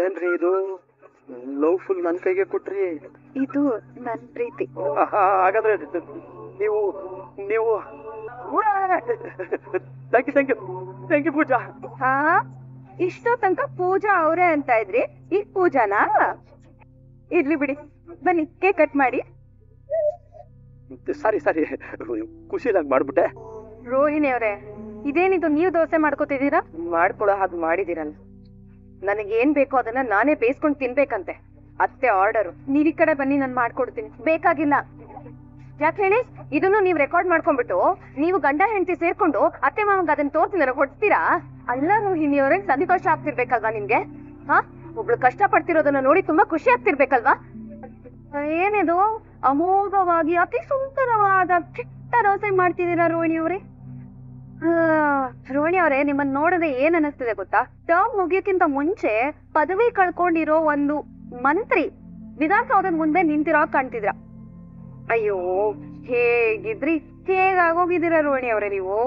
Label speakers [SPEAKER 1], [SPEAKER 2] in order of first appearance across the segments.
[SPEAKER 1] ಏನ್ರಿ ಇದು love full ನನ್ ಕೈಗೆ ಕೊಟ್ರಿ?
[SPEAKER 2] ಇದು ನನ್ ಪ್ರೀತಿ.
[SPEAKER 1] ಹಾಗಾದ್ರೆ ನೀವು ನೀವು ಥ್ಯಾಂಕ್ ಯು ಪೂಜಾ.
[SPEAKER 2] ಹಾ, ಇಷ್ಟೋ ತನಕ ಪೂಜಾ ಅವರೇ ಅಂತ ಇದ್ರಿ, ಈಗ ಪೂಜಾನಾ? ಇರ್ಲಿ ಬಿಡಿ, ಬನ್ನಿ ಕೇಕ್ ಕಟ್ ಮಾಡಿ.
[SPEAKER 1] ಸಾರಿ ಖುಷಿಲಾಗಿ ಮಾಡ್ಬಿಟ್ಟೆ.
[SPEAKER 2] ರೋಹಿಣಿ ಅವರೇ, ಇದೇನಿದು ನೀವು ದೋಸೆ ಮಾಡ್ಕೋತಿದ್ದೀರಾ? ಮಾಡ್ಕೊಳ್ಳೋ ಹಾಗೆ ಮಾಡಿದಿರಲ್ಲ. ನನಗೇನ್ ಬೇಕೋ ಅದನ್ನ ನಾನೇ ಬೇಯಿಸ್ಕೊಂಡು ತಿನ್ಬೇಕಂತೆ, ಅತ್ತೆ ಆರ್ಡರು. ನೀವ್ ಈ ಕಡೆ ಬನ್ನಿ, ನಾನು ಮಾಡ್ಕೊಡ್ತೀನಿ. ಬೇಕಾಗಿಲ್ಲ. ಯಾಕೆ ಹೇಳಿ? ಇದನ್ನು ನೀವು ರೆಕಾರ್ಡ್ ಮಾಡ್ಕೊಂಡ್ಬಿಟ್ಟು ನೀವು ಗಂಡ ಹೆಂಡತಿ ಸೇರ್ಕೊಂಡು ಅತ್ತೆ ಮಾವಂಗ ಅದನ್ನ ತೋರಿಸಿ ನನಗೆ ಹೊಡ್ತೀರಾ? ಅಲ್ಲ ರೋಹಿಣಿ ಅವರೇ, ಸಂತೋಷ ಆಗ್ತಿರ್ಬೇಕಲ್ವಾ ನಿಮ್ಗೆ? ಹಾ, ಒಬ್ಳು ಕಷ್ಟ ಪಡ್ತಿರೋದನ್ನ ನೋಡಿ ತುಂಬಾ ಖುಷಿ ಆಗ್ತಿರ್ಬೇಕಲ್ವಾ? ಏನಿದು ಅಮೋಘವಾಗಿ ಅತಿ ಸುಂದರವಾದ ಚಿಟ್ಟ ದೋಸೆ ಮಾಡ್ತಿದ್ದೀರಾ ರೋಹಿಣಿ ಅವರೇ? ರೋಹಿಣಿ ಅವರೇ, ನಿಮ್ಮನ್ನ ನೋಡಿದ್ರೆ ಏನ್ ಅನಿಸ್ತಿದೆ ಗೊತ್ತಾ? ಟರ್ಮ್ ಮುಗಿಯಕ್ಕಿಂತ ಮುಂಚೆ ಪದವಿ ಕಳ್ಕೊಂಡಿರೋ ಒಂದು ಮಂತ್ರಿ ವಿಧಾನಸೌಧದ ಮುಂದೆ ನಿಂತಿರೋ ಕಾಣ್ತಿದ್ರ. ಅಯ್ಯೋ, ಹೇಗಿದ್ರಿ? ಹೇಗಾಗೋಗಿದ್ದೀರಾ ರೋಹಿಣಿ ಅವರೇ ನೀವು?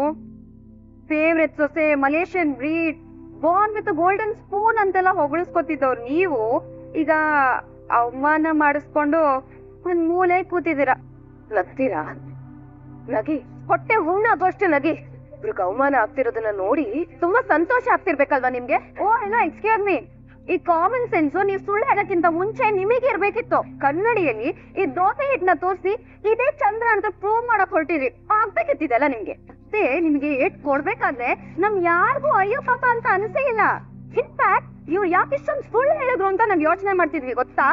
[SPEAKER 2] ಫೇವ್ರೆಟ್ ಸೊಸೆ, Malaysian breed, born with golden spoon ಅಂತೆಲ್ಲ ಹೊಗಳಿಸ್ಕೊತಿದ್ದವ್ರು ನೀವು ಈಗ ಅವಮಾನ ಮಾಡಿಸ್ಕೊಂಡು ಒಂದ್ ಮೂಲೆ ಕೂತಿದ್ದೀರಾ. ನಗ್ತೀರಾ? ನಗಿ, ಹೊಟ್ಟೆ ಹುಣ್ಣಾಗೋಷ್ಟು ನಗಿ. ಇವ್ರಿಗೆ ಅವಮಾನ ಆಗ್ತಿರೋದನ್ನ ನೋಡಿ ತುಂಬಾ ಸಂತೋಷ ಆಗ್ತಿರ್ಬೇಕಲ್ವಾ ನಿಮ್ಗೆ? ಓ ಎಲ್ಲ ಎಕ್ಸ್ಕ್ಯೂಸ್ ಮೀ, ಈ ಕಾಮನ್ ಸೆನ್ಸ್ ನೀವು ಸುಳ್ಳು ಹೇಳಕ್ಕಿಂತ ಮುಂಚೆ ನಿಮಗೆ ಇರ್ಬೇಕಿತ್ತು. ಕನ್ನಡಿಯಲ್ಲಿ ಈ ದೋಸೆ ಹಿಟ್ಟನ್ನ ತೋರಿಸಿ ಇದೇ ಚಂದ್ರ ಅಂತ ಪ್ರೂವ್ ಮಾಡಕ್ ಹೊರಟಿದ್ರಿ, ಆಗ್ಬೇಕಿತ್ತಿದೆಲ್ಲ ನಿಮ್ಗೆ. ಮತ್ತೆ ನಿಮ್ಗೆ ಏಟ್ ಕೊಡ್ಬೇಕಾದ್ರೆ ನಮ್ ಯಾರಿಗೂ ಅಯ್ಯೋ ಪಾಪ ಅಂತ ಅನ್ಸೇ ಇಲ್ಲ. ಇನ್ಫ್ಯಾಕ್ಟ್ ಇವ್ರು ಯಾಕೆ ಇಷ್ಟೊಂದು ಸುಳ್ಳು ಹೇಳಿದ್ರು ಅಂತ ನಾವ್ ಯೋಚನೆ ಮಾಡ್ತಿದ್ವಿ ಗೊತ್ತಾ?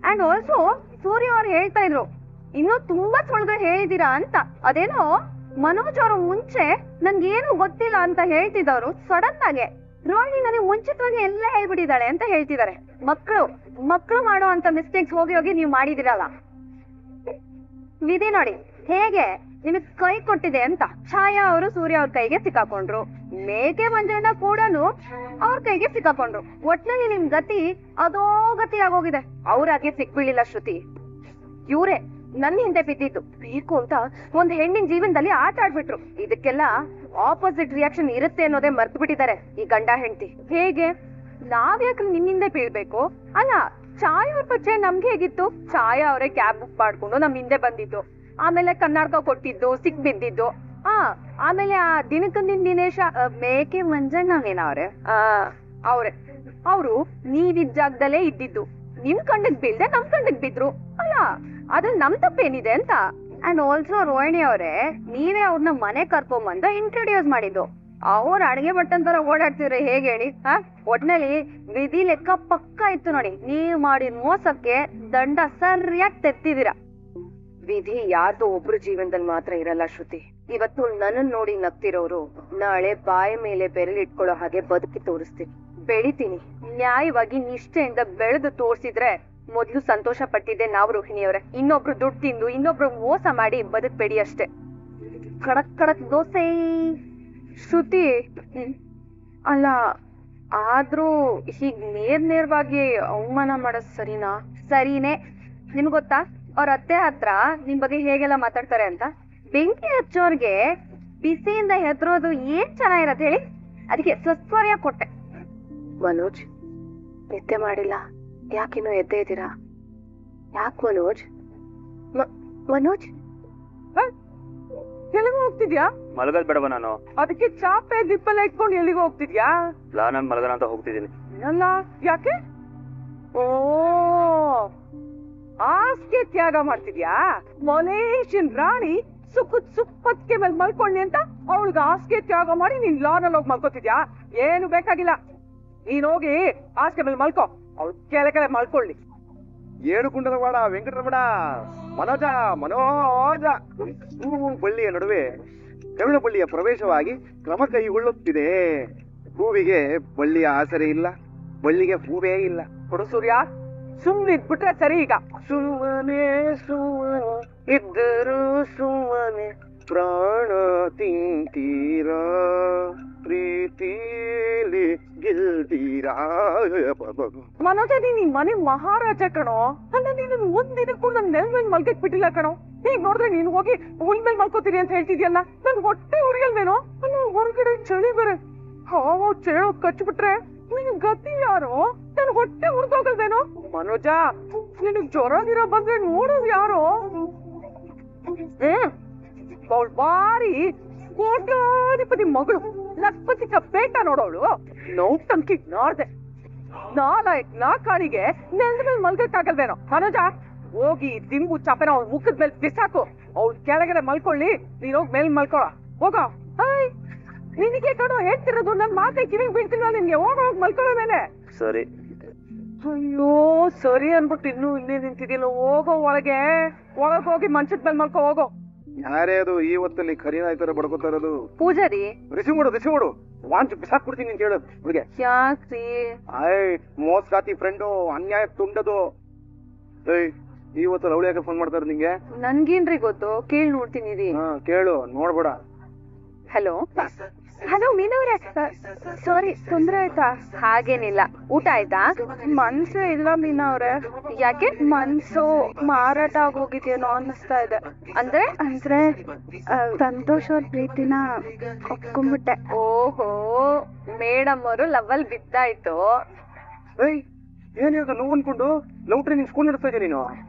[SPEAKER 2] ಅಂಡ್ ಆಲ್ಸೋ ಸೂರ್ಯ ಅವ್ರು ಹೇಳ್ತಾ ಇದ್ರು, ಇನ್ನೂ ತುಂಬಾ ಸುಳ್ಳು ಹೇಳಿದೀರಾ ಅಂತ. ಅದೇನೋ ಮನೋಜ್ ಅವರು ಮುಂಚೆ ನನ್ಗೇನು ಗೊತ್ತಿಲ್ಲ ಅಂತ ಹೇಳ್ತಿದ್ದವ್ರು ಸಡನ್ ಆಗಿ ರೋಹಿಣಿ ನನಗೆ ಮುಂಚಿತವಾಗಿ ಎಲ್ಲ ಹೇಳ್ಬಿಟ್ಟಿದ್ದಾಳೆ ಅಂತ ಹೇಳ್ತಿದ್ದಾರೆ. ಮಕ್ಕಳು ಮಾಡೋ ಅಂತ ಮಿಸ್ಟೇಕ್ಸ್ ಹೋಗಿ ನೀವು ಮಾಡಿದಿರಲ್ಲ. ವಿಧಿ ನೋಡಿ ಹೇಗೆ ನಿಮಗ್ ಕೈ ಕೊಟ್ಟಿದೆ ಅಂತ. ಛಾಯಾ ಅವರು ಸೂರ್ಯ ಅವ್ರ ಕೈಗೆ ಸಿಕ್ಕಾಕೊಂಡ್ರು, ಮೇಕೆ ಮಂಜಣ್ಣ ಕೂಡ ಅವ್ರ ಕೈಗೆ ಸಿಕ್ಕಾಕೊಂಡ್ರು. ಒಟ್ನಲ್ಲಿ ನಿಮ್ ಗತಿ ಅದೋ ಗತಿ ಆಗೋಗಿದೆ. ಅವ್ರಾಗೆ ಸಿಕ್ಬೀಳಿಲ್ಲ ಶ್ರುತಿ, ಇವ್ರೆ ನನ್ನ ಹಿಂದೆ ಬಿದ್ದಿದ್ದು. ಬೇಕು ಅಂತ ಒಂದ್ ಹೆಣ್ಣಿನ ಜೀವನದಲ್ಲಿ ಆಟ ಆಡ್ಬಿಟ್ರು. ಇದಕ್ಕೆಲ್ಲ ಆಪೋಸಿಟ್ ರಿಯಾಕ್ಷನ್ ಇರುತ್ತೆ ಅನ್ನೋದೇ ಮರ್ತು ಬಿಟ್ಟಿದ್ದಾರೆ ಈ ಗಂಡ ಹೆಂಡತಿ. ಹೇಗೆ ನಾವ್ಯಾಕೆ ನಿಮ್ಮಿಂದೆ ಬೀಳ್ಬೇಕು? ಅಲ್ಲ, ಛಾಯಾ ಅವ್ರ ಪರಿಚಯ ನಮ್ಗೆ ಹೇಗಿತ್ತು? ಛಾಯಾ ಅವರೇ ಕ್ಯಾಬ್ ಬುಕ್ ಮಾಡ್ಕೊಂಡು ನಮ್ ಹಿಂದೆ ಬಂದಿದ್ದು, ಆಮೇಲೆ ಕನ್ನಡಕ ಕೊಟ್ಟಿದ್ದು, ಸಿಕ್ ಬಿದ್ದಿದ್ದು. ಆಮೇಲೆ ಆ ದಿನಕ್ಕಂದಿನ ದಿನೇಶ ಮೇಕೆ ಮಂಜಣ್ಣನೇನವ್ರೆ ಅವರು ನೀವಿದ್ದ ಜಾಗದಲ್ಲೇ ಇದ್ದಿದ್ದು. ನಿಮ್ ಕಣ್ಣಿಗೆ ಬೀಳ್ದೆ ನಮ್ ಕಣ್ಣಿಗೆ ಬಿದ್ರು. ಅಲ್ಲ, ಅದ್ರಲ್ಲಿ ನಮ್ ತಪ್ಪೇನಿದೆ ಅಂತ. ಅಂಡ್ ಆಲ್ಸೋ ರೋಹಿಣಿ ಅವರೇ, ನೀವೇ ಅವ್ರನ್ನ ಮನೆ ಕರ್ಕೊಂಬಂದು ಇಂಟ್ರೊಡ್ಯೂಸ್ ಮಾಡಿದ್ದು. ಅವ್ರ ಅಡಿಗೆ ಬಟ್ಟನ್ ತರ ಓಡಾಡ್ತಿದ್ರೆ ಹೇಗೆ ಹೇಳಿ? ಒಟ್ನಲ್ಲಿ ವಿಧಿ ಲೆಕ್ಕ ಪಕ್ಕ ಇತ್ತು ನೋಡಿ. ನೀವ್ ಮಾಡಿದ ಮೋಸಕ್ಕೆ ದಂಡ ಸರಿಯಾಗಿ ತೆತ್ತಿದೀರಾ. ವಿಧಿ ಯಾರ್ದು ಒಬ್ರು ಜೀವನದಲ್ಲಿ ಮಾತ್ರ ಇರಲ್ಲ ಶ್ರುತಿ. ಇವತ್ತು ನನ್ನನ್ ನೋಡಿ ನಗ್ತಿರೋರು ನಾಳೆ ಬಾಯಿ ಮೇಲೆ ಬೆರಳಿಟ್ಕೊಳ್ಳೋ ಹಾಗೆ ಬದುಕಿ ತೋರಿಸ್ತೀನಿ. ಬೆಳಿತೀನಿ, ನ್ಯಾಯವಾಗಿ ನಿಷ್ಠೆಯಿಂದ ಬೆಳೆದು ತೋರ್ಸಿದ್ರೆ ಮೊದ್ಲು ಸಂತೋಷ ಪಟ್ಟಿದ್ದೆ ನಾವು ರೋಹಿಣಿಯವರೇ. ಇನ್ನೊಬ್ರು ದುಡ್ಡು ತಿಂದು ಇನ್ನೊಬ್ರು ಮೋಸ ಮಾಡಿ ಬದುಕ್ಬೇಡಿ ಅಷ್ಟೇ. ಕಡಕ್ ದೋಸೆ ಶ್ರುತಿ. ಅಲ್ಲ, ಆದ್ರೂ ಹೀಗ್ ನೇರವಾಗಿ ಅವಮಾನ ಮಾಡೋದ್ ಸರಿನಾ? ಸರಿನೇ. ನಿಮ್ಗ್ ಗೊತ್ತಾ ಅವ್ರ ಅತ್ತೆ ಹತ್ರ ನಿಮ್ ಬಗ್ಗೆ ಹೇಗೆಲ್ಲ ಮಾತಾಡ್ತಾರೆ ಅಂತ? ಬೆಂಕಿ ಹಚ್ಚೋರ್ಗೆ ಬಿಸಿಯಿಂದ ಹೆದ್ರೋದು ಏನ್ ಚೆನ್ನಾಗಿರತ್ತೆ ಹೇಳಿ? ಅದಕ್ಕೆ ಸಸ್ವರ್ಯ ಕೊಟ್ಟೆ. ಮನೋಜ್, ನಿದ್ದೆ ಮಾಡಿಲ್ಲ, ಯಾಕಿನ್ನೂ ಎದ್ದೇ ಇದ್ದೀರಾ? ಯಾಕೆ ಮನೋಜ್? ಮನೋಜ್ ಎಲ್ಲಿಗೂ ಹೋಗ್ತಿದ್ಯಾ?
[SPEAKER 1] ಮಲಗದ್ ಬೇಡವ ನಾನು?
[SPEAKER 2] ಅದಕ್ಕೆ ಚಾಪೆ ದಿಪ್ಪೆಲ್ಲ ಇಟ್ಕೊಂಡು ಎಲ್ಲಿಗೂ ಹೋಗ್ತಿದ್ಯಾ?
[SPEAKER 1] ನಾನು ಮಲಗನ ಅಂತ ಹೋಗ್ತಿದ್ದೀನಿ.
[SPEAKER 2] ಅಲ್ಲ, ಯಾಕೆ? ಓ, ಆಸ್ಕೆ ತ್ಯಾಗ ಮಾಡ್ತಿದ್ಯಾ? ಮಲೇಷಿಯನ್ ರಾಣಿ ಸುಪ್ಪತ್ಕೆ ಮೇಲೆ ಮಲ್ಕೊಂಡಿ ಅಂತ ಅವಳಿಗೆ ಆಸ್ಕೆ ತ್ಯಾಗ ಮಾಡಿ ನೀನ್ ಲಾನಲ್ಲಿ ಹೋಗಿ ಮಲ್ಕೋತಿದ್ಯಾ? ಏನು ಬೇಕಾಗಿಲ್ಲ, ನೀನ್ ಹೋಗಿ ಆಸ್ಕೆ ಮೇಲೆ ಮಲ್ಕೋ, ಅವಳು ಕೆಲ ಮಲ್ಕೊಳ್ಳಿ.
[SPEAKER 1] ಏಳು ಕುಂಡಲವಾಡ ವೆಂಕಟರಮಣ, ಮನೋಜ ಬಳ್ಳಿಯ ನಡುವೆ ಕರುಣ ಬಳ್ಳಿಯ ಪ್ರವೇಶವಾಗಿ ಕ್ರಮ ಕೈಗೊಳ್ಳುತ್ತಿದೆ. ಹೂವಿಗೆ ಬಳ್ಳಿಯ ಆಸರೆ ಇಲ್ಲ, ಬಳ್ಳಿಗೆ ಹೂವೇ ಇಲ್ಲ.
[SPEAKER 2] ಕೊಡು ಸೂರ್ಯ, ಸುಮ್ಮನೆ ಇದ್ಬಿಟ್ರೆ ಸರಿ. ಈಗ
[SPEAKER 1] ಸುಮ್ಮನೆ ಇದ್ದರು ಸುಮ್ಮನೆ ಪ್ರಾಣ ತಿಂತೀರಾ, ಪ್ರೀತಿಲಿ ಗೆಲ್ತೀರಾ.
[SPEAKER 2] ಮನೋಜ, ನೀನ್ ಈ ಮನೆ ಮಹಾರಾಜ ಕಣೋ. ಅಲ್ಲ, ನೀನು ಒಂದಿನಕ್ಕೂ ನನ್ ನೆಲ ಮೇಲೆ ಮಲ್ಕಕ್ ಬಿಟ್ಟಿಲ್ಲ ಕಣೋ. ಈಗ ನೋಡಿದ್ರೆ ನೀನ್ ಹೋಗಿ ಹುಲ್ ಮೇಲೆ ಮಲ್ಕೋತೀರಿ ಅಂತ ಹೇಳ್ತಿದ್ಯಲ್ಲ, ನನ್ ಹೊಟ್ಟೆ ಉರಿಯಲ್ವೇನೋ? ಅಲ್ಲ, ಹೊರಗಡೆ ಚಳಿ ಬೇರೆ, ಹಾವು ಚೇಳು ಕಚ್ಬಿಟ್ರೆ ನಿನ್ ಗತಿ ಯಾರು? ನಾನು
[SPEAKER 3] ಹೊಟ್ಟೆ ಉರ್ದೋಗಲ್ವೇನೋ? ಮನೋಜ, ನಿನಗ್ ಜ್ವರ ಬಂದ್ರೆ ನೋಡೋದು ಯಾರು? ಅವಳು ಬಾರಿ ಕೋಟ್ಯಾಧಿಪತಿ ಮಗಳು, ಲಕ್ಪತಿ ಬೇಟ ನೋಡೋಳು. ನೋವು ಟಂಕಿಗ್ ನಾರ್ದೆ ನಾ ಕಾಣಿಗೆ ನೆಲದ ಮೇಲೆ ಮಲ್ಗಕ್ಕಾಗಲ್ವೇನೋ? ಮನೋಜ, ಹೋಗಿ ದಿಂಬು ಚಾಪೆನ ಅವ್ಳ ಮುಖದ ಮೇಲೆ ಬಿಸಾಕು. ಅವ್ಳು ಕೆಳಗಡೆ ಮಲ್ಕೊಳ್ಳಿ, ನೀನ್ ಹೋಗಿ ಮೇಲೆ ಮಲ್ಕೊಳ. ಹೋಗ. ನಿನಗೆ ಕಣೋ ಹೇಳ್ತಿರೋದು, ನನ್ ಮಾತೆ ಕಿವಿಗೆ ಬೀಳ್ತಿಲ್ವ ನಿನ್ಗೆ? ಹೋಗಿ ಮಲ್ಕೊಳ್ಳೋ ಮೇಲೆ.
[SPEAKER 1] ಸರಿ.
[SPEAKER 3] ಅಯ್ಯೋ ಸರಿ ಅನ್ಬಿಟ್ಟು ಇನ್ನೂ ಇನ್ನೇ ನಿಂತಿದ್ಯಲ್ಲ. ಹೋಗೋ ಒಳಗೆ ಹೋಗಿ ಮಂಚದ ಮೇಲೆ ಮಲ್ಕೋ ಹೋಗೋ.
[SPEAKER 1] ಯಾರೇ ಅದು ಈ ಹೊತ್ತಲ್ಲಿ ಕರೀನ ಈ ತರ ಬಡ್ಕೋತಾ ಇರೋದು?
[SPEAKER 2] ಪೂಜಾರಿ,
[SPEAKER 1] ರಿಸೀವ್ ಮಾಡು ವಾಂಚ್ ಬಿಸಾಕ್ ಕೊಡ್ತೀನಿ ಅಂತ ಹೇಳು ಹುಡುಗೆ.
[SPEAKER 2] ಯಾಕ್ರಿ?
[SPEAKER 1] ಮೋಸ್ಗಾತಿ ಫ್ರೆಂಡು, ಅನ್ಯಾಯ ತುಂಡದು. ಈ ಹೊತ್ತು ರೌಳಿ ಯಾಕೆ ಫೋನ್ ಮಾಡ್ತಾರೆ ನಿಂಗೆ?
[SPEAKER 2] ನನ್ಗೇನ್ರಿ ಗೊತ್ತು, ಕೇಳಿ ನೋಡ್ತೀನಿ ರೀ.
[SPEAKER 1] ಕೇಳು, ನೋಡ್ಬೇಡ.
[SPEAKER 2] ಹಲೋ ಹಲೋ ಮೀನವ್ರೆ, ಸಾರಿ, ತೊಂದ್ರೆ ಆಯ್ತಾ? ಹಾಗೇನಿಲ್ಲ. ಊಟ ಆಯ್ತಾ? ಮನ್ಸು ಇಲ್ಲ ಮೀನವ್ರೆ. ಯಾಕೆ? ಮನ್ಸು ಮಾರಾಟ ಆಗೋಗಿದ್ಯೇನೋ ಅನ್ನಿಸ್ತಾ ಇದೆ. ಅಂದ್ರೆ ಸಂತೋಷ್ ಅವ್ರ ಪ್ರೀತಿನ ಒಪ್ಕೊಂಡ್ಬಿಟ್ಟೆ. ಓಹೋ, ಮೇಡಮ್ ಅವರು ಲವಲ್ ಬಿದ್ದಾಯ್ತು.
[SPEAKER 1] ಏನ್ ಇವಾಗ ನೋವು ಅನ್ಕೊಂಡು ಲವ್ ಟ್ರೈನಿಂಗ್ ಸ್ಕೂಲ್ ನಡೆಸ್ತಾ ಇದೀಯ ನೀನು?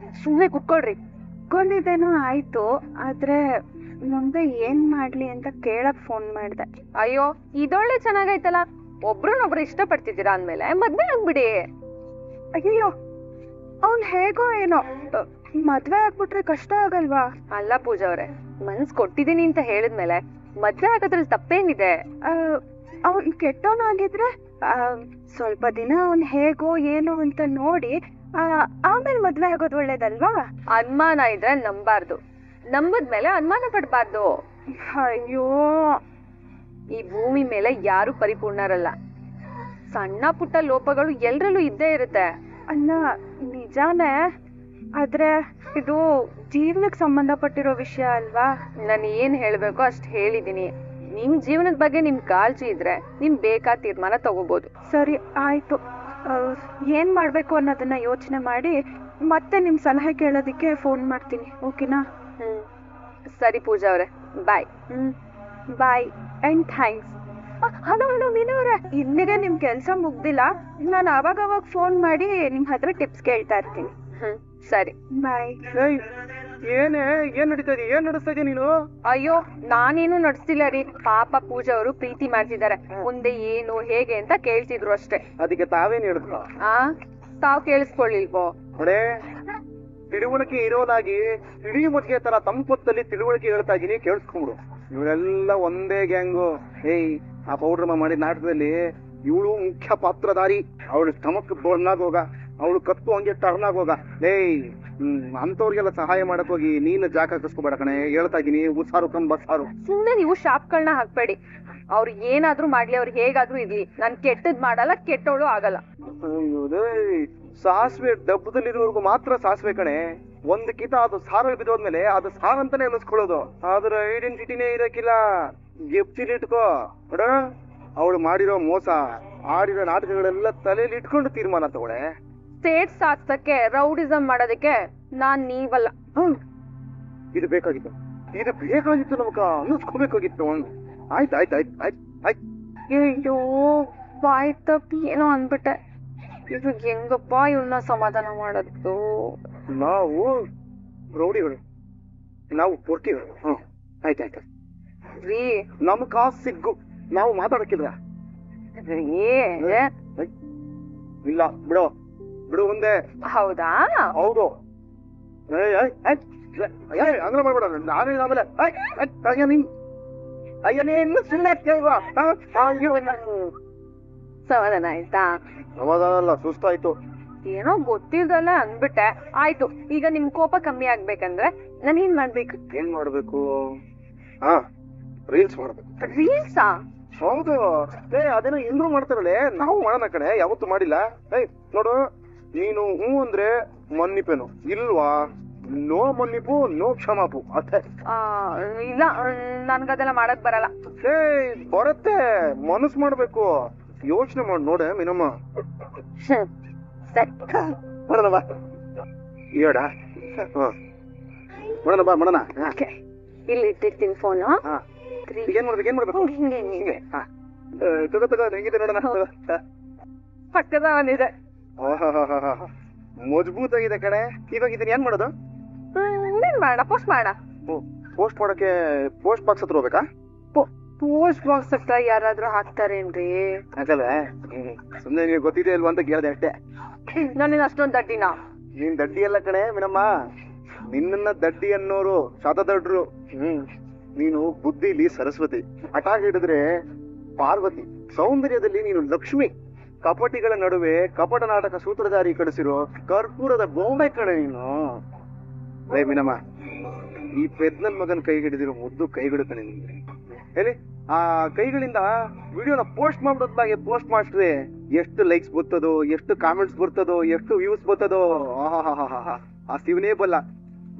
[SPEAKER 2] ಸುಮ್ನೆ ಕುತ್ಕೊಳ್ರಿ. ಕುತ್ಕೊಂಡಿದ್ದೇನೋ ಆಯ್ತು, ಆದ್ರೆ ಮುಂದೆ ಏನ್ ಮಾಡ್ಲಿ ಅಂತ ಕೇಳಕ್ ಫೋನ್ ಮಾಡ್ದೆ. ಅಯ್ಯೋ, ಇದೊಳ್ಳೆ ಚೆನ್ನಾಗೈತಲ್ಲ. ಒಬ್ರನ್ನೊಬ್ರು ಇಷ್ಟಪಡ್ತಿದ್ದೀರಾ ಅಂದ್ಮೇಲೆ ಮದ್ವೆ ಆಗ್ಬಿಡಿ. ಅಯ್ಯೋ, ಅವ್ನ್ ಹೇಗೋ ಏನೋ, ಮದ್ವೆ ಆಗ್ಬಿಟ್ರೆ ಕಷ್ಟ ಆಗಲ್ವಾ? ಅಲ್ಲ ಪೂಜಾ ಅವ್ರೆ, ಮನ್ಸ್ ಕೊಟ್ಟಿದೀನಿ ಅಂತ ಹೇಳಿದ್ಮೇಲೆ ಮದ್ವೆ ಆಗೋದ್ರಲ್ಲಿ ತಪ್ಪೇನಿದೆ? ಅವ್ನ್ ಕೆಟ್ಟವನಾಗಿದ್ರೆ ಸ್ವಲ್ಪ ದಿನ ಅವ್ನ್ ಹೇಗೋ ಏನೋ ಅಂತ ನೋಡಿ ಆಮೇಲೆ ಮದ್ವೆ ಆಗೋದು ಒಳ್ಳೇದಲ್ವಾ? ಅನುಮಾನ ಇದ್ರೆ ನಂಬಾರ್ದು, ನಂಬದ್ಮೇಲೆ ಅನುಮಾನ ಪಡ್ಬಾರ್ದು. ಅಯ್ಯೋ, ಈ ಭೂಮಿ ಮೇಲೆ ಯಾರು ಪರಿಪೂರ್ಣರಲ್ಲ. ಸಣ್ಣ ಪುಟ್ಟ ಲೋಪಗಳು ಎಲ್ರಲ್ಲೂ ಇದ್ದೇ ಇರುತ್ತೆ. ಅಲ್ಲ, ನಿಜಾನೇ. ಆದ್ರೆ ಇದು ಜೀವನಕ್ಕೆ ಸಂಬಂಧಪಟ್ಟಿರೋ ವಿಷಯ ಅಲ್ವಾ? ನಾನು ಏನ್ ಹೇಳ್ಬೇಕು ಅಷ್ಟ್ ಹೇಳಿದೀನಿ. ನಿಮ್ ಜೀವನದ ಬಗ್ಗೆ ನಿಮ್ ಕಾಳಜಿ ಇದ್ರೆ ನಿಮ್ ಬೇಕಾದ ತೀರ್ಮಾನ ತಗೋಬಹುದು. ಸರಿ ಆಯ್ತು, ಏನ್ ಮಾಡ್ಬೇಕು ಅನ್ನೋದನ್ನ ಯೋಚನೆ ಮಾಡಿ ಮತ್ತೆ ನಿಮ್ ಸಲಹೆ ಕೇಳೋದಿಕ್ಕೆ ಫೋನ್ ಮಾಡ್ತೀನಿ. ಓಕೆನಾ? ಸರಿ ಪೂಜಾ ಅವ್ರೆ, ಬಾಯ್. ಬಾಯ್ ಅಂಡ್ ಥ್ಯಾಂಕ್ಸ್. ಹಲೋ ಮೀನವ್ರೆ, ಇಲ್ಲಿಗೆ ನಿಮ್ ಕೆಲ್ಸ ಮುಗ್ದಿಲ್ಲ. ನಾನು ಅವಾಗ ಫೋನ್ ಮಾಡಿ ನಿಮ್ ಹತ್ರ ಟಿಪ್ಸ್ ಕೇಳ್ತಾ ಇರ್ತೀನಿ. ಸರಿ, ಬಾಯ್.
[SPEAKER 1] ಏನ್ ನಡೀತಾ ಇದೆ? ಏನ್ ನಡೆಸ್ತಾ ಇದೀಯ ನೀನು?
[SPEAKER 2] ಅಯ್ಯೋ, ನಾನೇನು ನಡೆಸ್ತಿಲ್ಲ ರೀ. ಪಾಪ ಪೂಜಾ ಅವರು ಪ್ರೀತಿ ಮಾಡ್ತಿದ್ದಾರೆ. ಮುಂದೆ ಏನು ಹೇಗೆ ಅಂತ ಕೇಳ್ತಿದ್ರು ಅಷ್ಟೇ.
[SPEAKER 1] ಅದಕ್ಕೆ ತಾವೇನ್ ಹೇಳಿದ್ರು?
[SPEAKER 2] ತಾವ್ ಕೇಳಿಸ್ಕೊಳ್ಳಿಲ್ವೋ?
[SPEAKER 1] ನೋಡೇ, ತಿಳುವಳಿಕೆ ಇರೋದಾಗಿ ಇಡೀ ಮಜ್ಜಿಗೆ ತರ ತಂಪೊತ್ತಲ್ಲಿ ತಿಳುವಳಿಕೆ ಹೇಳ್ತಾ ಇದೀನಿ, ಕೇಳಿಸ್ಕೊಂಬಿಡು. ಇವರೆಲ್ಲ ಒಂದೇ ಗ್ಯಾಂಗು. ಆ ಪೌಡ್ರಮ್ಮ ಮಾಡಿದ ನಾಟಕದಲ್ಲಿ ಇವಳು ಮುಖ್ಯ ಪಾತ್ರಧಾರಿ. ಅವಳು ಸ್ಟಮಕ್ ಬರ್ನಾಗೋಗ, ಅವಳು ಕತ್ತು ಹಂಗೆ ಟರ್ನಾಗೋಗ. ಅಂತವ್ರಿಗೆಲ್ಲ ಸಹಾಯ ಮಾಡಕ್ ಹೋಗಿ ನೀನು ಜಾಕ ಕಸ್ಕೋಬೇಡ ಕಣೆ, ಹೇಳ್ತಾ ಇದೀನಿ. ಉಸಾರು ಕಂಬಸಾರು.
[SPEAKER 2] ಸುಮ್ನೆ ನೀವು ಶಾಪ್ಗಳನ್ನ ಹಾಕ್ಬೇಡಿ. ಅವ್ರು ಏನಾದ್ರೂ ಮಾಡ್ಲಿ, ಅವ್ರು ಹೇಗಾದ್ರೂ ಇರ್ಲಿ, ನಾನ್ ಕೆಟ್ಟದ್ ಮಾಡಲ್ಲ, ಕೆಟ್ಟವಳು ಆಗಲ್ಲ.
[SPEAKER 1] ಸಾಸಿವೆ ಡಬ್ಬದಲ್ಲಿರೋರ್ಗು ಮಾತ್ರ ಸಾಸಿವೆ ಕಣೆ. ಒಂದ್ ಕಿತ ಅದು ಸಾರಲ್ಲಿ ಬಿದ್ದೋದ್ಮೇಲೆ ಅದು ಸಾರ್ ಅಂತಾನೆ ಅನ್ನಿಸ್ಕೊಳ್ಳೋದು. ಅದ್ರ ಐಡೆಂಟಿಟಿನೇ ಇರಕ್ಕಿಲ್ಲ. ಗೆಪ್ತಿಲಿಟ್ಕೋ ನೋಡ, ಅವಳು ಮಾಡಿರೋ ಮೋಸ, ಆಡಿರೋ ನಾಟಕಗಳೆಲ್ಲ ತಲೆಯಲ್ಲಿ ಇಟ್ಕೊಂಡು ತೀರ್ಮಾನ ತಗೊಳೆ.
[SPEAKER 2] ಸ್ಟೇಟ್ ಸಾಧಿಸಕ್ಕೆ ರೌಡಿಸಂ ಮಾಡೋದಕ್ಕೆ ನಾನ್ ನೀವಲ್ಲ.
[SPEAKER 1] ಇದು ಬೇಕಾಗಿತ್ತು ನಮಗ ಅನ್ನಿಸ್ಕೋಬೇಕಾಗಿತ್ತು. ಆಯ್ತು.
[SPEAKER 2] ಅಯ್ಯೋ, ಬಾಯ್ ತಪ್ಪಿ ಏನೋ ಅನ್ಬಿಟ್ಟೆ. ಇದು ಹೆಂಗಪ್ಪ ಇವನ್ನ ಸಮಾಧಾನ ಮಾಡೋದು?
[SPEAKER 1] ನಾವು ರೌಡಿಗಳು, ನಾವು ಪೊರ್ಕಿಗಳು. ಆಯ್ತಾಯ್ತು
[SPEAKER 2] ರೀ,
[SPEAKER 1] ನಮ್ ಕಾಸು ಸಿಗ್ಗು, ನಾವು ಮಾತಾಡಕ್ಕಿಲ್ಲ. ಇಲ್ಲ ಬಿಡು ಮುಂದೆ.
[SPEAKER 2] ಹೌದಾ?
[SPEAKER 1] ಹೌದು. ಹಂಗ ಮಾಡ್ಬೇಡ. ನಾನೇ ಆಮೇಲೆ
[SPEAKER 2] ಸಮಾಧಾನ ಆಯ್ತಾ?
[SPEAKER 1] ಸಮಾಧಾನ ಅಲ್ಲ, ಸುಸ್ತಾಯ್ತು.
[SPEAKER 2] ಏನೋ ಗೊತ್ತಿಲ್ದಲ್ಲ ಅಂದ್ಬಿಟ್ಟೆ. ಆಯ್ತು, ಈಗ ನಿಮ್ ಕೋಪ ಕಮ್ಮಿ ಆಗ್ಬೇಕಂದ್ರೆ ನಾನು ಏನ್ ಮಾಡ್ಬೇಕು?
[SPEAKER 1] ರೀಲ್ಸ್ ಮಾಡ್ಬೇಕು.
[SPEAKER 2] ರೀಲ್ಸಾ?
[SPEAKER 1] ಹೌದು. ಅದೇನೋ ಎಲ್ರು ಮಾಡ್ತಾರಲ್ಲೇ, ನಾವು ಮಾಡೋಣ ಕಡೆ, ಯಾವತ್ತು ಮಾಡಿಲ್ಲ. ನೋಡು, ನೀನು ಹೂ ಅಂದ್ರೆ ಮನ್ನಿಪೇನು, ಇಲ್ವಾ ನೋ ಮನ್ನಿಪು ನೋ ಕ್ಷಮಾಪು ಅಷ್ಟೇ.
[SPEAKER 2] ಇಲ್ಲ, ನನ್ಗದೆಲ್ಲ ಮಾಡಕ್ ಬರಲ್ಲ.
[SPEAKER 1] ಬರುತ್ತೆ, ಮನಸ್ಸು ಮಾಡ್ಬೇಕು, ಯೋಚನೆ ಮಾಡಿ ನೋಡೆ ಮೀನಮ್ಮ.
[SPEAKER 2] ಸರಿ,
[SPEAKER 1] ಮಾಡೋಣ ಬಾ. ಏಡ ಮಾಡೋಣ.
[SPEAKER 2] ಇಲ್ಲಿ ಇಟ್ಟಿರ್ತೀನಿ ಫೋನು.
[SPEAKER 1] ಏನ್ ಮಾಡ್ಬೇಕು?
[SPEAKER 2] ಹಿಂಗೆ
[SPEAKER 1] ತಗೋ ಹೆಂಗಿದೆ ನೋಡೋಣ.
[SPEAKER 2] ಪಕ್ಕದ ಒಂದಿದೆ.
[SPEAKER 1] ಮಜಬೂತಾಗಿದೆ ಕಡೆ. ಇವಾಗ ಇದನ್ನ ಏನ್ ಮಾಡೋದು?
[SPEAKER 3] ಇನ್ನೇನ್ ಮಾಡೋಣ, ಪೋಸ್ಟ್ ಮಾಡೋಣ.
[SPEAKER 1] ಪೋಸ್ಟ್ ಮಾಡಕ್ಕೆ ಪೋಸ್ಟ್ ಬಾಕ್ಸ್ ಹತ್ರ ಹೋಗ್ಬೇಕಾ?
[SPEAKER 3] ಪೋಸ್ಟ್ ಬಾಕ್ಸ್ ಹತ್ರ ಯಾರಾದ್ರೂ ಹಾಕ್ತಾರೇನ್ರಿ?
[SPEAKER 1] ಹಾಕಲ್ವೇ? ಸುಮ್ನೆ ನೀವು ಗೊತ್ತಿದೆ ಇಲ್ವಾ ಅಂತ ಕೇಳ್ದೆ ಅಷ್ಟೇ.
[SPEAKER 3] ನಾನೇನು ಅಷ್ಟೊಂದು ದಡ್ಡಿನ?
[SPEAKER 1] ನೀನ್ ದಡ್ಡಿ ಎಲ್ಲ ಕಣೆ ಮೀನಮ್ಮ, ನಿನ್ನ ದಡ್ಡಿ ಅನ್ನೋರು ಶತದಡ್ರು. ನೀನು ಬುದ್ಧಿಲಿ ಸರಸ್ವತಿ, ಹಠ ಹಿಡಿದ್ರೆ ಪಾರ್ವತಿ, ಸೌಂದರ್ಯದಲ್ಲಿ ನೀನು ಲಕ್ಷ್ಮಿ, ಕಪಟಿಗಳ ನಡುವೆ ಕಪಟ ನಾಟಕ ಸೂತ್ರಧಾರಿ ಕಳಿಸಿರೋ ಕರ್ಪೂರದ ಬೊಂಬೆ ಕಣೆ ನೀನು. ರೇ ಮೀನಮ್ಮ, ಈ ಪೆದ್ನನ್ ಮಗನ್ ಕೈ ಹಿಡಿದಿರೋ ಮುದ್ದು ಕೈಗಳು ಕಣೆ ನಿಮ್ಗೆ. ಹೇಳಿ, ಆ ಕೈಗಳಿಂದ ವಿಡಿಯೋನ ಪೋಸ್ಟ್ ಮಾಡೋದ್ಲಾಗೆ ಪೋಸ್ಟ್ ಮಾಡಿಸ್ರೆ ಎಷ್ಟು ಲೈಕ್ಸ್ ಬರ್ತದೋ, ಎಷ್ಟು ಕಾಮೆಂಟ್ಸ್ ಬರ್ತದೋ, ಎಷ್ಟು ವ್ಯೂಸ್ ಬರ್ತದೋ. ಆ ಶಿವನೇ ಬಲ್ಲ.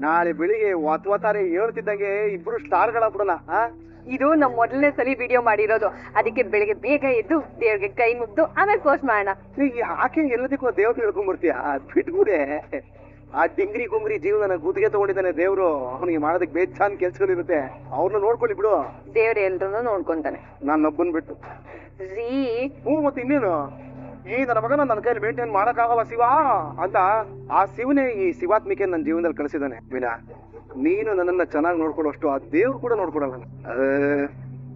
[SPEAKER 1] ನಾಳೆ ಬೆಳಿಗ್ಗೆ ವಾತ್ವಾತಾರೆ ಹೇಳ್ತಿದ್ದಂಗೆ ಇಬ್ರು ಸ್ಟಾರ್ಗಳಾಗ್ಬಿಡೋಣ.
[SPEAKER 2] ಇದು ನಮ್ ಮೊದಲನೇ ಸಲ ವಿಡಿಯೋ ಮಾಡಿರೋದು, ಅದಕ್ಕೆ ಬೆಳಿಗ್ಗೆ ಬೇಗ ಎದ್ದು ದೇವ್ರಿಗೆ ಕೈ ಮುಗ್ದು ಆಮೇಲೆ ಪೋಸ್ಟ್ ಮಾಡೋಣ.
[SPEAKER 1] ಯಾಕೆ ಎಲ್ಲದಕ್ಕೂ ದೇವ್ರು ಹೇಳ್ಕೊಂಡ್ಬರ್ತೀಯ? ಬಿಟ್ಬಿಡೆ. ಆ ಡಿಂಗ್ರಿ ಗುಂಗ್ರಿ ಜೀವನ ಗುತ್ತಿಗೆ ತಗೊಂಡಿದ್ದಾನೆ ದೇವ್ರು. ಅವನಿಗೆ ಮಾಡೋದಕ್ಕೆ ಬೇಜಾನ್ ಕೆಲ್ಸಗಳಿರುತ್ತೆ, ಅವ್ರನ್ನ ನೋಡ್ಕೊಳ್ಳಿ ಬಿಡು.
[SPEAKER 2] ದೇವ್ರ ಎಲ್ರು ನೋಡ್ಕೊಂತಾನೆ,
[SPEAKER 1] ನಾನ್ ಒಬ್ಬನ್ ಬಿಟ್ಟು. ಮತ್ತೆ ಇನ್ನೇನು, ಈ ನನ್ನ ಮಗನ ನನ್ನ ಕೈಯಲ್ಲಿ ಮೇಂಟೈನ್ ಮಾಡಕ್ಕಾಗಲ್ಲ ಶಿವ ಅಂತ ಆ ಶಿವನೇ ಈ ಶಿವಾತ್ಮಿಕೆ ನನ್ನ ಜೀವನದಲ್ಲಿ ಕಳಿಸಿದ್ದಾನೆ. ವಿನಾ, ನೀನು ನನ್ನನ್ನ ಚೆನ್ನಾಗಿ ನೋಡ್ಕೊಳ್ಳೋಷ್ಟು ಆ ದೇವ್ರು ಕೂಡ ನೋಡ್ಕೊಡಲ್ಲ.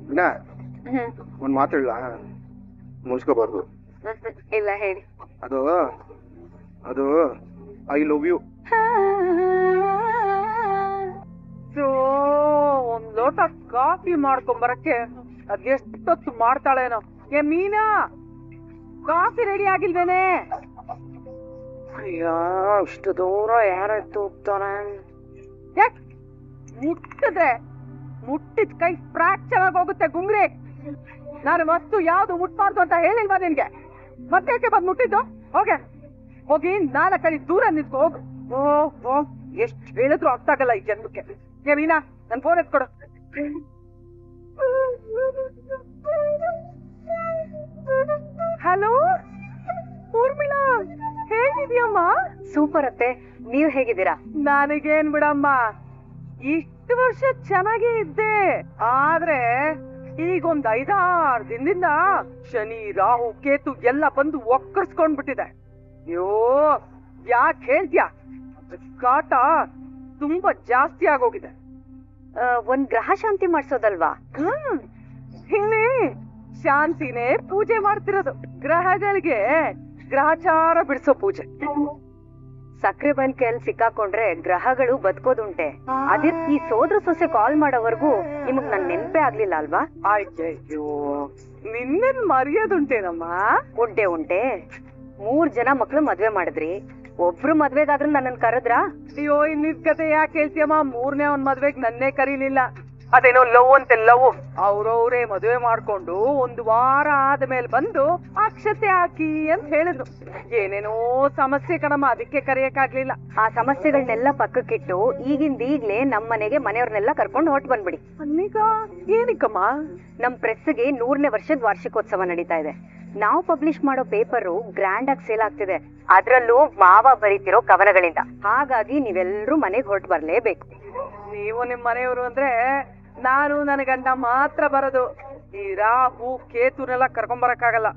[SPEAKER 1] ವಿನಾ, ಒಂದ್ ಮಾತಾಡ್ಲ, ಮುಗಿಸ್ಕೋಬಾರ್ದು.
[SPEAKER 2] ಇಲ್ಲ ಹೇಳಿ.
[SPEAKER 1] ಅದು ಐ ಲವ್ ಯು.
[SPEAKER 3] ಒಂದ್ ಲೋಟ ಕಾಫಿ ಮಾಡ್ಕೊಂಬರಕ್ಕೆ ಅದೆಷ್ಟೊತ್ತು ಮಾಡ್ತಾಳೇನೋ. ಏ ಮೀನಾ, ಕಾಫಿ ರೆಡಿ ಆಗಿಲ್ವೇನೆ?
[SPEAKER 2] ಅಯ್ಯೋ, ಇಷ್ಟು ದೂರ ಯಾರತ್ತು ಹೋಗ್ತಾನೆ?
[SPEAKER 3] ಮುಟ್ಟಿದ ಕೈ ಫ್ರಾಕ್ಚರ್ ಆಗಿ ಹೋಗುತ್ತೆ ಗುಂಗ್ರಿ. ನಾನು ವಸ್ತು ಯಾವ್ದು ಮುಟ್ಬಾರ್ದು ಅಂತ ಹೇಳಿಲ್ವಾ ನಿನ್ಗೆ? ಮತ್ತೆ ಬಂದ್ ಮುಟ್ಟಿದ್ದು? ಹೋಗಿ 4 ಅಡಿ ದೂರ ನಿಂತ್ಕೊ ಹೋಗು. ಎಷ್ಟು ಹೇಳಿದ್ರು ಅರ್ಥ ಆಗಲ್ಲ ಈ ಜನ್ಮಕ್ಕೆ. ಏ ಮೀನಾ, ನನ್ ಫೋನ್ ಎತ್ಕೊಡು. ಹಲೋ ಊರ್ಮಿಳಾ, ಹೇಗಿದ್ಯಮ್ಮ?
[SPEAKER 2] ಸೂಪರ್ ಅತ್ತೆ, ನೀವ್ ಹೇಗಿದ್ದೀರಾ?
[SPEAKER 3] ನನಗೇನ್ ಬಿಡಮ್ಮ, ಇಷ್ಟು ವರ್ಷ ಚೆನ್ನಾಗೇ ಇದ್ದೆ. ಆದ್ರೆ ಈಗೊಂದ್ 5-6 ದಿನದಿಂದ ಶನಿ, ರಾಹು, ಕೇತು ಎಲ್ಲ ಬಂದು ಒಕ್ಕರ್ಸ್ಕೊಂಡ್ಬಿಟ್ಟಿದೆ. ಅಯ್ಯೋ, ಯಾಕೆ ಹೇಳ್ತ್ಯಾ? ಕಾಟ ತುಂಬಾ ಜಾಸ್ತಿ ಆಗೋಗಿದೆ.
[SPEAKER 2] ಒಂದ್ ಗ್ರಹ ಶಾಂತಿ ಮಾಡ್ಸೋದಲ್ವಾ?
[SPEAKER 3] ಹಿಂಗೆ ಶಾಂತಿನೇ ಪೂಜೆ ಮಾಡ್ತಿರೋದು. ಗ್ರಹಗಳಿಗೆ ಗ್ರಹಚಾರ ಬಿಡಿಸೋ ಪೂಜೆ.
[SPEAKER 2] ಸಕ್ಕರೆ ಬಂಕೆಯಲ್ಲಿ ಸಿಕ್ಕಾಕೊಂಡ್ರೆ ಗ್ರಹಗಳು ಬದುಕೋದುಂಟೆ. ಅದೇ ಈ ಸೋದ್ರ ಸೊಸೆ ಕಾಲ್ ಮಾಡೋವರೆಗೂ ನಿಮಗ್ ನನ್ ನೆನ್ಪೇ ಆಗ್ಲಿಲ್ಲ ಅಲ್ವಾ?
[SPEAKER 3] ಅಯ್ಯೋ, ನಿನ್ನೆನ್ ಮರೆಯೋದುಂಟೇನಮ್ಮ?
[SPEAKER 2] ಉಂಟೆ 3 ಜನ ಮಕ್ಳು ಮದ್ವೆ ಮಾಡಿದ್ರಿ, ಒಬ್ರು ಮದ್ವೆಗಾದ್ರೂ ನನ್ನನ್ ಕರೆದ್ರಾ?
[SPEAKER 3] ಅಯ್ಯೋ, ಇನ್ನಿದ್ ಕತೆ ಯಾಕೆ ಹೇಳ್ತೀಯಮ್ಮ? 3ನೇ ಒಂದ್ ಮದ್ವೆಗ್ ನನ್ನೇ ಕರೀಲಿಲ್ಲ. ಅದೇನೋ ಲವ್ ಅಂತೆ ಲವ್. ಅವ್ರವ್ರೇ ಮದುವೆ ಮಾಡ್ಕೊಂಡು 1 ವಾರ ಆದ್ಮೇಲೆ ಬಂದು ಅಕ್ಷತೆ ಹಾಕಿ ಅಂತ ಹೇಳಿದ್ರು. ಏನೇನೋ ಸಮಸ್ಯೆ ಕಣಮ್ಮ, ಅದಕ್ಕೆ ಕರೆಯಕ್ಕಾಗ್ಲಿಲ್ಲ.
[SPEAKER 2] ಆ ಸಮಸ್ಯೆಗಳನ್ನೆಲ್ಲ ಪಕ್ಕಕ್ಕಿಟ್ಟು ಈಗ್ಲೇ ನಮ್ಮನೆಗೆ ಮನೆಯವ್ರನ್ನೆಲ್ಲ ಕರ್ಕೊಂಡು ಹೊರಟು ಬಂದ್ಬಿಡಿ.
[SPEAKER 3] ಏನಕ್ಕಮ್ಮ?
[SPEAKER 2] ನಮ್ ಪ್ರೆಸ್ಗೆ 100ನೇ ವರ್ಷದ ವಾರ್ಷಿಕೋತ್ಸವ ನಡೀತಾ ಇದೆ. ನಾವು ಪಬ್ಲಿಷ್ ಮಾಡೋ ಪೇಪರು ಗ್ರ್ಯಾಂಡ್ ಆಗಿ ಸೇಲ್ ಆಗ್ತಿದೆ, ಅದ್ರಲ್ಲೂ ಮಾವ ಬರೀತಿರೋ ಕವನಗಳಿಂದ. ಹಾಗಾಗಿ ನೀವೆಲ್ಲರೂ ಮನೆಗೆ ಹೊರಟು ಬರ್ಲೇಬೇಕು.
[SPEAKER 3] ನೀವು ನಿಮ್ ಮನೆಯವರು ಅಂದ್ರೆ ನಾನು ನನ್ನ ಗಂಡ ಮಾತ್ರ ಬರೋದು. ಈ ರಾಹು ಕೇತುನೆಲ್ಲ ಕರ್ಕೊಂಬರಕ್ಕಾಗಲ್ಲ.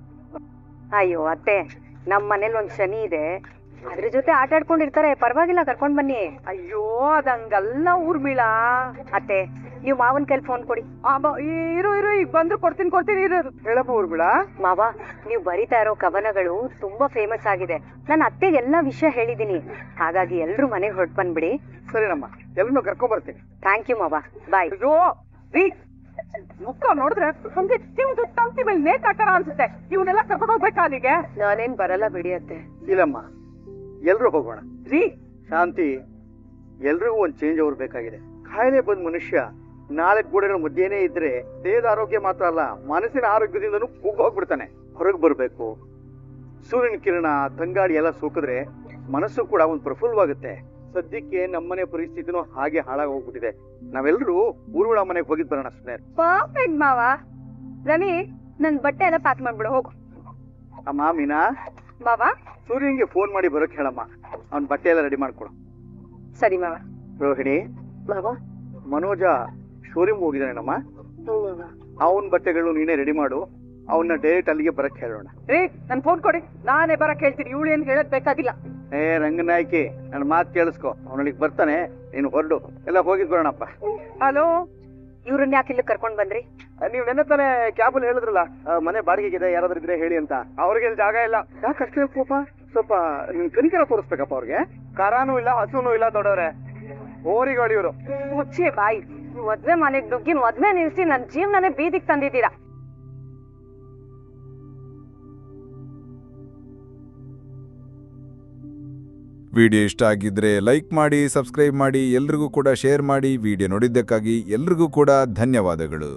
[SPEAKER 2] ಅಯ್ಯೋ ಅತ್ತೆ, ನಮ್ ಮನೇಲಿ ಒಂದ್ ಶನಿ ಇದೆ, ಅದ್ರ ಜೊತೆ ಆಟ ಆಡ್ಕೊಂಡಿರ್ತಾರೆ, ಪರವಾಗಿಲ್ಲ, ಕರ್ಕೊಂಡ್ ಬನ್ನಿ.
[SPEAKER 3] ಅಯ್ಯೋ, ಅದಂಗಲ್ಲ ಊರ್ಮಿಳಾ.
[SPEAKER 2] ಅತ್ತೆ, ನೀವ್ ಮಾವನ್ ಕೈಲಿ ಫೋನ್ ಕೊಡಿ.
[SPEAKER 3] ಇರು ಈಗ ಬಂದ್ರು ಕೊಡ್ತೀನಿ ಇರೋದು.
[SPEAKER 1] ಹೇಳಪ್ಪ ಊರ್ಮಿಳಾ.
[SPEAKER 2] ಮಾವ, ನೀವ್ ಬರಿತಾ ಇರೋ ಕವನಗಳು ತುಂಬಾ ಫೇಮಸ್ ಆಗಿದೆ. ನಾನು ಅತ್ತೆಗೆ ಎಲ್ಲಾ ವಿಷಯ ಹೇಳಿದೀನಿ, ಹಾಗಾಗಿ ಎಲ್ರು ಮನೆಗೆ ಹೊರಟು ಬಂದ್ಬಿಡಿ.
[SPEAKER 1] ಸರಿನಮ್ಮ, ಎಲ್ಲರೂ ಕರ್ಕೊಂಡ್ ಬರ್ತೀನಿ.
[SPEAKER 2] ಥ್ಯಾಂಕ್ ಯು ಮಾವ, ಬಾಯ್.
[SPEAKER 3] ಅಯ್ಯೋ ರೀ, ಮುಖ ನೋಡಿದ್ರೆ ಹಂಗೆ ತಿಂದು ತಂತಿ ಮೇಲೆ ನೇತಾಕರ ಅನ್ಸುತ್ತೆ. ಇವನ್ನೆಲ್ಲ ಕರ್ಕೊಂಡು ಹೋಗ್ಬೇಕಾ ಅಲ್ಲಿಗೆ?
[SPEAKER 2] ನಾನೇನ್ ಬರಲ್ಲ ಬಿಡಿ ಅತ್ತೆ.
[SPEAKER 1] ಇಲ್ಲಮ್ಮ, ಎಲ್ರು ಹೋಗೋಣ.
[SPEAKER 3] ರೀ
[SPEAKER 1] ಶಾಂತಿ, ಎಲ್ರಿಗೂ ಒಂದ್ ಚೇಂಜ್ ಓವರ್ ಬೇಕಾಗಿದೆ. ಕಾಯಿಲೆ ಬಂದ್ ಮನುಷ್ಯ 4 ಗೋಡೆಗಳ ಮಧ್ಯೆನೇ ಇದ್ರೆ ದೇಹದ ಆರೋಗ್ಯ ಮಾತ್ರ ಅಲ್ಲ, ಮನಸ್ಸಿನ ಆರೋಗ್ಯದಿಂದನೂ ಹೋಗ್ಬಿಡ್ತಾನೆ. ಹೊರಗೆ ಬರ್ಬೇಕು. ಸೂರ್ಯನ ಕಿರಣ, ತಂಗಾಳಿ ಎಲ್ಲ ಸೋಕಿದ್ರೆ ಮನಸ್ಸು ಕೂಡ ಒಂದು ಪ್ರಫುಲ್ಲವಾಗುತ್ತೆ. ಸದ್ಯಕ್ಕೆ ನಮ್ಮನೆ ಪರಿಸ್ಥಿತಿನೂ ಹಾಗೆ ಹಾಳಾಗಿ ಹೋಗ್ಬಿಟ್ಟಿದೆ. ನಾವೆಲ್ಲರೂ ಊರುಗಳ ಮನೆಗೆ ಹೋಗಿದ್ ಬರೋಣ. ಸುಮ್ಮನೆ
[SPEAKER 2] ಪರ್ಫೆಕ್ಟ್ ಮಾವ. ರನಿ, ನನ್ ಬಟ್ಟೆ ಎಲ್ಲ ಪ್ಯಾಕ್ ಮಾಡ್ಬಿಡು, ಹೋಗು.
[SPEAKER 1] ಅಮ್ಮ ಮೀನಾ,
[SPEAKER 2] ಮಾವ
[SPEAKER 1] ಸೂರ್ಯನ್ಗೆ ಫೋನ್ ಮಾಡಿ ಬರೋಕ್ ಹೇಳಮ್ಮ, ಅವ್ನ್ ಬಟ್ಟೆ ಎಲ್ಲ ರೆಡಿ ಮಾಡ್ಕೊಡು.
[SPEAKER 2] ಸರಿ ಮಾವ.
[SPEAKER 1] ರೋಹಿಣಿ,
[SPEAKER 2] ಮಾವ,
[SPEAKER 1] ಮನೋಜ ಶೋರೂಮ್ ಹೋಗಿದ್ದಾನೇನಮ್ಮ, ಅವನ್ ಬಟ್ಟೆಗಳು ನೀನೇ ರೆಡಿ ಮಾಡು. ಅವನ್ನ ಡೈರೆಕ್ಟ್ ಅಲ್ಲಿಗೆ ಬರಕ್ ಹೇಳೋಣ.
[SPEAKER 3] ರೀ ನನ್ ಫೋನ್ ಕೊಡಿ, ನಾನೇ ಬರಕ್ ಹೇಳ್ತೀನಿ. ಇವಳು ಏನ್ ಹೇಳೋದ್ ಬೇಕಾಗಿಲ್ಲ.
[SPEAKER 1] ರಂಗನಾಯ್ಕಿ, ನನ್ನ ಮಾತು ಕೇಳಿಸ್ಕೊ. ಅವನಲ್ಲಿಗೆ ಬರ್ತಾನೆ, ನೀನು ಹೊರಡು. ಎಲ್ಲ ಹೋಗಿದ್ ಬರೋಣಪ್ಪ.
[SPEAKER 3] ಹಲೋ,
[SPEAKER 2] ಇವ್ರನ್ನ ಯಾಕೆ ಇಲ್ಲಿ ಕರ್ಕೊಂಡ್ ಬಂದ್ರಿ?
[SPEAKER 1] ನೀವು ನೆನ್ನೆ ತಾನೇ ಕ್ಯಾಬಲ್ಲಿ ಹೇಳಿದ್ರಲ್ಲ ಮನೆ ಬಾಡಿಗೆಗಿದೆ, ಯಾರಾದ್ರೂ ಇದ್ರೆ ಹೇಳಿ ಅಂತ. ಅವ್ರಿಗೆ ಜಾಗ ಇಲ್ಲ. ಯಾಕೆ ಅಷ್ಟೇ ಕೋಪ? ಸ್ವಲ್ಪ ನಿಮ್ ಕನಿಕರ ತೋರಿಸ್ಬೇಕಪ್ಪ ಅವ್ರಿಗೆ. ಕರಾನೂ ಇಲ್ಲ, ಹಸುನೂ ಇಲ್ಲ ದೊಡ್ಡವ್ರೆ. ಓರಿಗಳು ಇವರು.
[SPEAKER 2] ಮುಚ್ಚೆ ಬಾಯಿ. ಮದ್ವೆ ಮನೆಗ್ ನುಗ್ಗಿ ಮದ್ವೆ ನಿಲ್ಸಿ ನನ್ ಜೀವನನೇ ಬೀದಿಗೆ ತಂದಿದ್ದೀರಾ.
[SPEAKER 4] ವಿಡಿಯೋ ಇಷ್ಟ ಆಗಿದ್ರೆ ಲೈಕ್ ಮಾಡಿ, ಸಬ್ಸ್ಕ್ರೈಬ್ ಮಾಡಿ, ಎಲ್ರಿಗೂ ಕೂಡ ಶೇರ್ ಮಾಡಿ. ವಿಡಿಯೋ ನೋಡಿದ್ದಕ್ಕಾಗಿ ಎಲ್ರಿಗೂ ಕೂಡ ಧನ್ಯವಾದಗಳು.